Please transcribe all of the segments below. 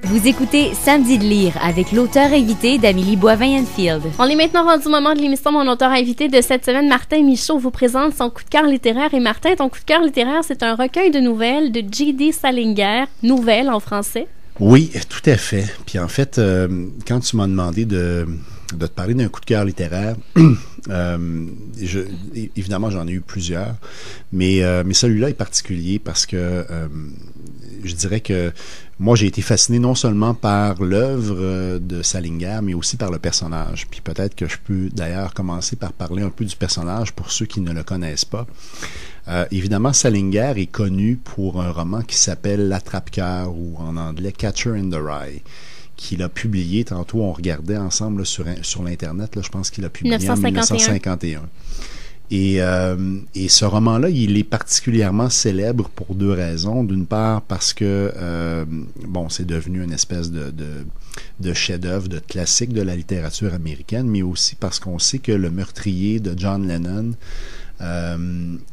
Vous écoutez Samedi de lire avec l'auteur invité d'Amélie Boivin-Enfield. On est maintenant rendu au moment de l'émission. Mon auteur invité de cette semaine, Martin Michaud, vous présente son coup de cœur littéraire. Et Martin, ton coup de cœur littéraire, c'est un recueil de nouvelles de J.D. Salinger, nouvelles en français. Oui, tout à fait. Puis en fait, quand tu m'as demandé de te parler d'un coup de cœur littéraire, évidemment, j'en ai eu plusieurs, mais celui-là est particulier parce que je dirais que moi, j'ai été fasciné non seulement par l'œuvre de Salinger, mais aussi par le personnage. Puis peut-être que je peux d'ailleurs commencer par parler un peu du personnage pour ceux qui ne le connaissent pas. Évidemment, Salinger est connu pour un roman qui s'appelle L'Attrape-cœur, ou en anglais Catcher in the Rye, qu'il a publié, tantôt on regardait ensemble là, sur l'Internet, là, je pense qu'il a publié 1951. Et ce roman-là, il est particulièrement célèbre pour deux raisons. D'une part, parce que, c'est devenu une espèce de chef-d'œuvre, de classique de la littérature américaine, mais aussi parce qu'on sait que le meurtrier de John Lennon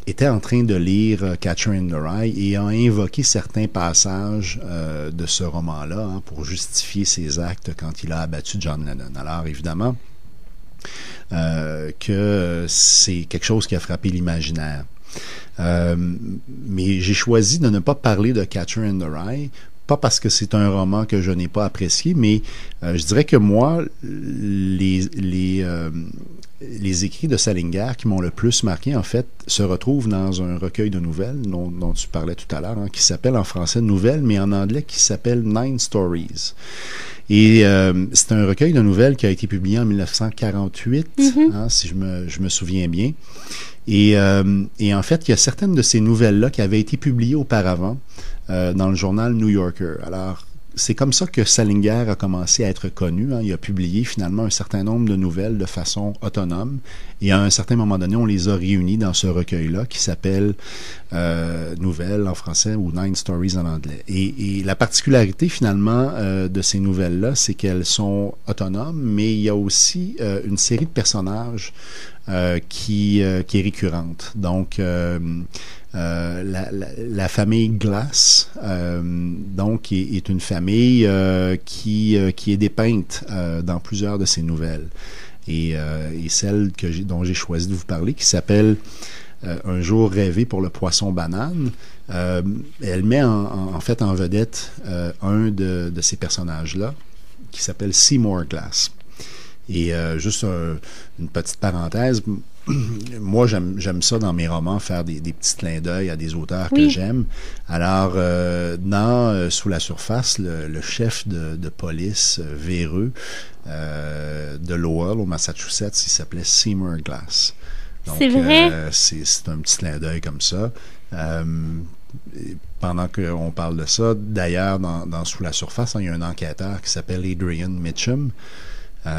était en train de lire Catcher in the Rye et a invoqué certains passages de ce roman-là pour justifier ses actes quand il a abattu John Lennon. Alors, évidemment, que c'est quelque chose qui a frappé l'imaginaire. Mais j'ai choisi de ne pas parler de Catcher in the Rye, pas parce que c'est un roman que je n'ai pas apprécié, mais je dirais que moi, les écrits de Salinger qui m'ont le plus marqué, en fait, se retrouvent dans un recueil de nouvelles dont tu parlais tout à l'heure, qui s'appelle en français Nouvelles, mais en anglais qui s'appelle Nine Stories. Et c'est un recueil de nouvelles qui a été publié en 1948, si je me souviens bien. Et en fait, il y a certaines de ces nouvelles-là qui avaient été publiées auparavant dans le journal New Yorker. Alors, c'est comme ça que Salinger a commencé à être connu. Il a publié finalement un certain nombre de nouvelles de façon autonome. Et à un certain moment donné, on les a réunies dans ce recueil-là qui s'appelle Nouvelles en français ou Nine Stories en anglais. Et la particularité finalement de ces nouvelles-là, c'est qu'elles sont autonomes, mais il y a aussi une série de personnages qui est récurrente. Donc, la famille Glass, donc, est une famille qui est dépeinte dans plusieurs de ces nouvelles. Et celle dont j'ai choisi de vous parler, qui s'appelle Un jour rêvé pour le poisson banane, elle met en fait en vedette un de ces personnages-là, qui s'appelle Seymour Glass. Et juste une petite parenthèse, moi j'aime ça dans mes romans, faire des petits clins d'œil à des auteurs que j'aime. Alors dans Sous la surface, le chef de police véreux de Lowell au Massachusetts, il s'appelait Seymour Glass. Donc, c'est vrai. C'est un petit clin d'œil comme ça. Pendant qu'on parle de ça, d'ailleurs dans Sous la surface, il y a un enquêteur qui s'appelle Adrian Mitchum.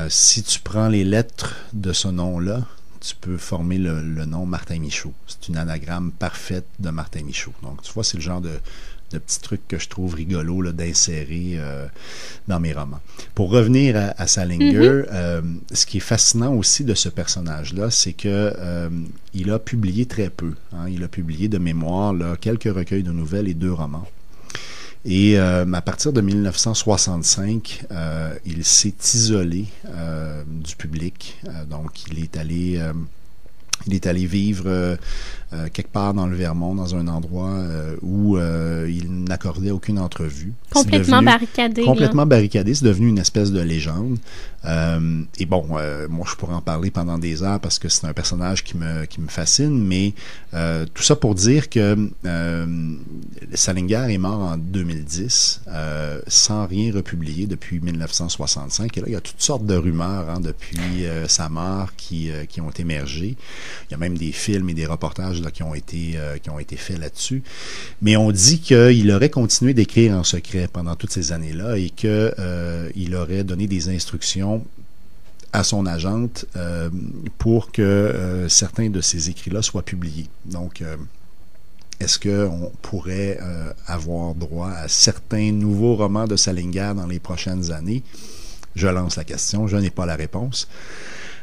Si tu prends les lettres de ce nom-là, tu peux former le nom Martin Michaud. C'est une anagramme parfaite de Martin Michaud. Donc, tu vois, c'est le genre de petits trucs que je trouve rigolo là, d'insérer dans mes romans. Pour revenir à Salinger, ce qui est fascinant aussi de ce personnage-là, c'est que il a publié très peu. Il a publié de mémoire là, quelques recueils de nouvelles et 2 romans. Et à partir de 1965, il s'est isolé du public. Donc, il est allé vivre quelque part dans le Vermont, dans un endroit où il n'accordait aucune entrevue. Complètement barricadé. Complètement barricadé. C'est devenu une espèce de légende. Et bon, moi, je pourrais en parler pendant des heures parce que c'est un personnage qui me fascine, mais tout ça pour dire que Salinger est mort en 2010 sans rien republier depuis 1965. Et là, il y a toutes sortes de rumeurs depuis sa mort qui ont émergé. Il y a même des films et des reportages là, qui ont été faits là-dessus. Mais on dit qu'il aurait continué d'écrire en secret pendant toutes ces années-là et qu'il aurait donné des instructions à son agente pour que certains de ces écrits-là soient publiés. Donc, est-ce qu'on pourrait avoir droit à certains nouveaux romans de Salinger dans les prochaines années? Je lance la question, je n'ai pas la réponse.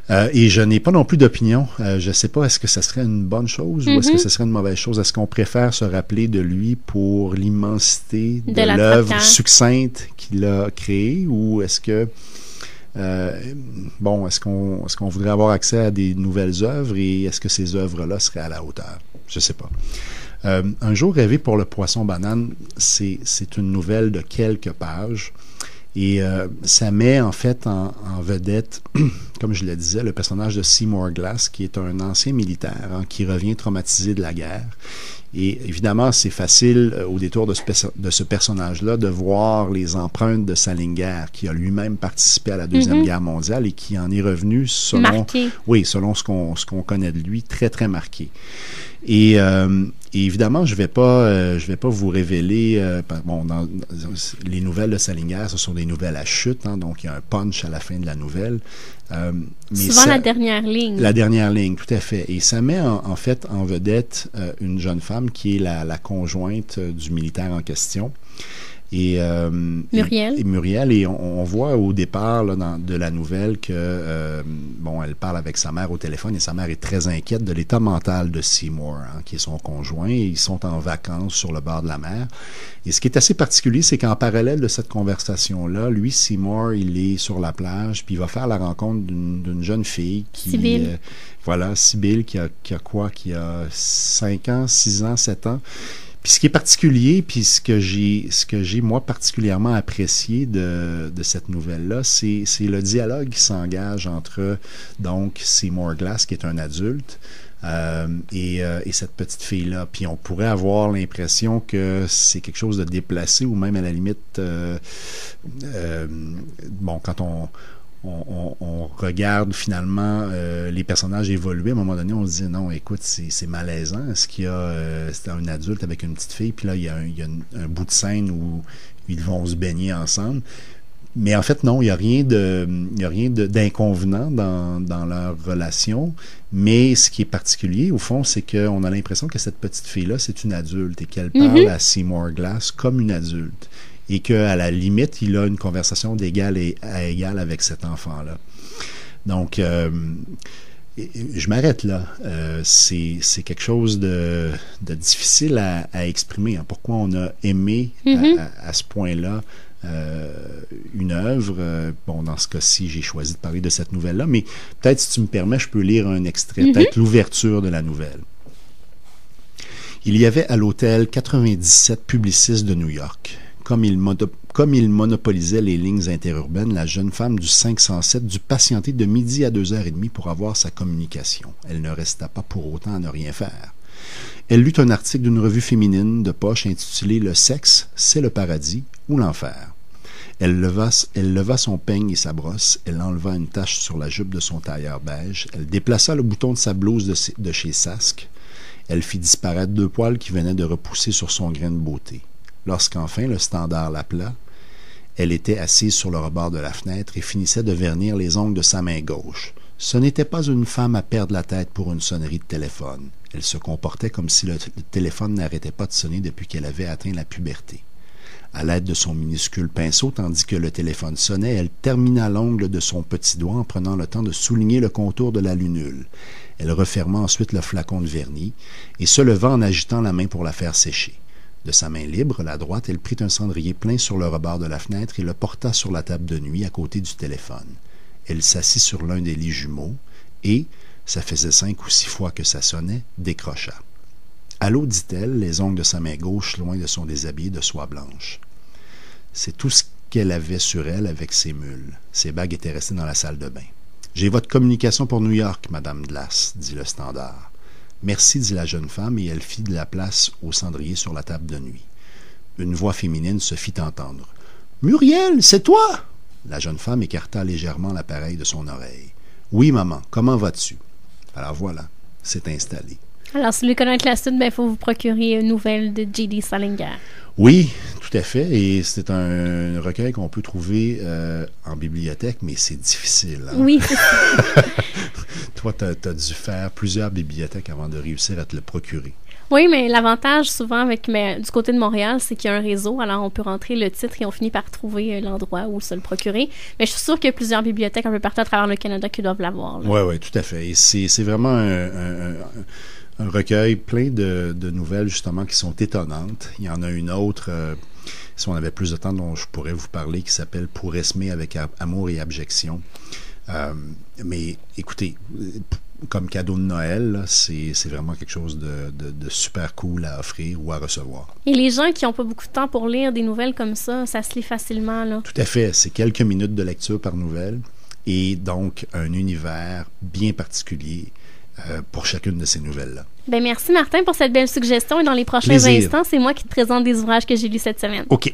Et je n'ai pas non plus d'opinion. Je ne sais pas, est-ce que ça serait une bonne chose ou est-ce que ça serait une mauvaise chose? Est-ce qu'on préfère se rappeler de lui pour l'immensité de l'œuvre succincte qu'il a créée ou est-ce que est-ce qu'on voudrait avoir accès à des nouvelles œuvres et est-ce que ces œuvres-là seraient à la hauteur? Je ne sais pas. Un jour rêvé pour le poisson banane, c'est une nouvelle de quelques pages et ça met en fait en vedette, comme je le disais, le personnage de Seymour Glass, qui est un ancien militaire qui revient traumatisé de la guerre. Et évidemment, c'est facile, au détour de ce personnage-là, de voir les empreintes de Salinger, qui a lui-même participé à la Deuxième Guerre mondiale et qui en est revenu, selon ce qu'on connaît de lui, très, très marqué. Et évidemment, je vais pas vous révéler. Dans les nouvelles de Salinger, ce sont des nouvelles à chute, donc il y a un punch à la fin de la nouvelle. Souvent la dernière ligne. La dernière ligne, tout à fait. Et ça met en fait en vedette une jeune femme qui est la conjointe du militaire en question. Et Muriel, et on voit au départ là, de la nouvelle que elle parle avec sa mère au téléphone et sa mère est très inquiète de l'état mental de Seymour, qui est son conjoint, et ils sont en vacances sur le bord de la mer. Et ce qui est assez particulier, c'est qu'en parallèle de cette conversation-là, lui, Seymour, il est sur la plage, puis il va faire la rencontre d'une jeune fille qui... Sibylle. Sibylle, qui a 5 ans, 6 ans, 7 ans. Puis ce qui est particulier, puis ce que j'ai moi particulièrement apprécié de cette nouvelle-là, c'est le dialogue qui s'engage entre donc Seymour Glass, qui est un adulte, et cette petite fille-là. Puis on pourrait avoir l'impression que c'est quelque chose de déplacé ou même à la limite, quand on regarde finalement les personnages évoluer, à un moment donné, on se dit non, écoute, c'est malaisant. Est-ce qu'il y a c'est un adulte avec une petite fille, puis là, il y a un bout de scène où ils vont se baigner ensemble. Mais en fait, non, il n'y a rien d'inconvenant dans leur relation. Mais ce qui est particulier, au fond, c'est qu'on a l'impression que cette petite fille-là, c'est une adulte et qu'elle parle à Seymour Glass comme une adulte. Et qu'à la limite, il a une conversation d'égal à égal avec cet enfant-là. Donc, je m'arrête là. C'est quelque chose de difficile à exprimer. Pourquoi on a aimé à ce point-là une œuvre. Dans ce cas-ci, j'ai choisi de parler de cette nouvelle-là, mais peut-être, si tu me permets, je peux lire un extrait, peut-être l'ouverture de la nouvelle. Il y avait à l'hôtel 97 publicistes de New York. Comme il monopolisait les lignes interurbaines, la jeune femme du 507 dut patienter de midi à 2h30 pour avoir sa communication. Elle ne resta pas pour autant à ne rien faire. Elle lut un article d'une revue féminine de poche intitulé « Le sexe, c'est le paradis ou l'enfer ». Elle leva son peigne et sa brosse, elle enleva une tache sur la jupe de son tailleur beige, elle déplaça le bouton de sa blouse de chez Sask, elle fit disparaître 2 poils qui venaient de repousser sur son grain de beauté. Lorsqu'enfin le standard l'appela, elle était assise sur le rebord de la fenêtre et finissait de vernir les ongles de sa main gauche. Ce n'était pas une femme à perdre la tête pour une sonnerie de téléphone. Elle se comportait comme si le téléphone n'arrêtait pas de sonner depuis qu'elle avait atteint la puberté. À l'aide de son minuscule pinceau, tandis que le téléphone sonnait, elle termina l'ongle de son petit doigt en prenant le temps de souligner le contour de la lunule. Elle referma ensuite le flacon de vernis et se leva en agitant la main pour la faire sécher. De sa main libre, la droite, elle prit un cendrier plein sur le rebord de la fenêtre et le porta sur la table de nuit à côté du téléphone. Elle s'assit sur l'un des lits jumeaux et, ça faisait 5 ou 6 fois que ça sonnait, décrocha. « Allô » dit-elle, les ongles de sa main gauche loin de son déshabillé de soie blanche. C'est tout ce qu'elle avait sur elle avec ses mules. Ses bagues étaient restées dans la salle de bain. « J'ai votre communication pour New York, Madame Glass, dit le standard. « Merci, dit la jeune femme, et elle fit de la place au cendrier sur la table de nuit. Une voix féminine se fit entendre. « Muriel, c'est toi !» La jeune femme écarta légèrement l'appareil de son oreille. « Oui, maman, comment vas-tu? » Alors voilà, c'est installé. Alors, si vous voulez connaître la suite, il faut vous procurer une nouvelle de J.D. Salinger. Oui, tout à fait. Et c'est un recueil qu'on peut trouver en bibliothèque, mais c'est difficile. Hein? Oui, c'est ça. Toi, tu as dû faire plusieurs bibliothèques avant de réussir à te le procurer. Oui, mais l'avantage souvent du côté de Montréal, c'est qu'il y a un réseau. Alors, on peut rentrer le titre et on finit par trouver l'endroit où se le procurer. Mais je suis sûre qu'il y a plusieurs bibliothèques un peu partout à travers le Canada qui doivent l'avoir. Oui, tout à fait. Et c'est vraiment un recueil plein de nouvelles, justement, qui sont étonnantes. Il y en a une autre, si on avait plus de temps, dont je pourrais vous parler, qui s'appelle « Pour esmer avec amour et abjection ». Mais écoutez, comme cadeau de Noël, là, c'est vraiment quelque chose de super cool à offrir ou à recevoir. Et les gens qui n'ont pas beaucoup de temps pour lire des nouvelles comme ça se lit facilement, là. Tout à fait. C'est quelques minutes de lecture par nouvelle et donc un univers bien particulier pour chacune de ces nouvelles-là. Merci Martin pour cette belle suggestion et dans les prochains instants, c'est moi qui te présente des ouvrages que j'ai lus cette semaine. OK.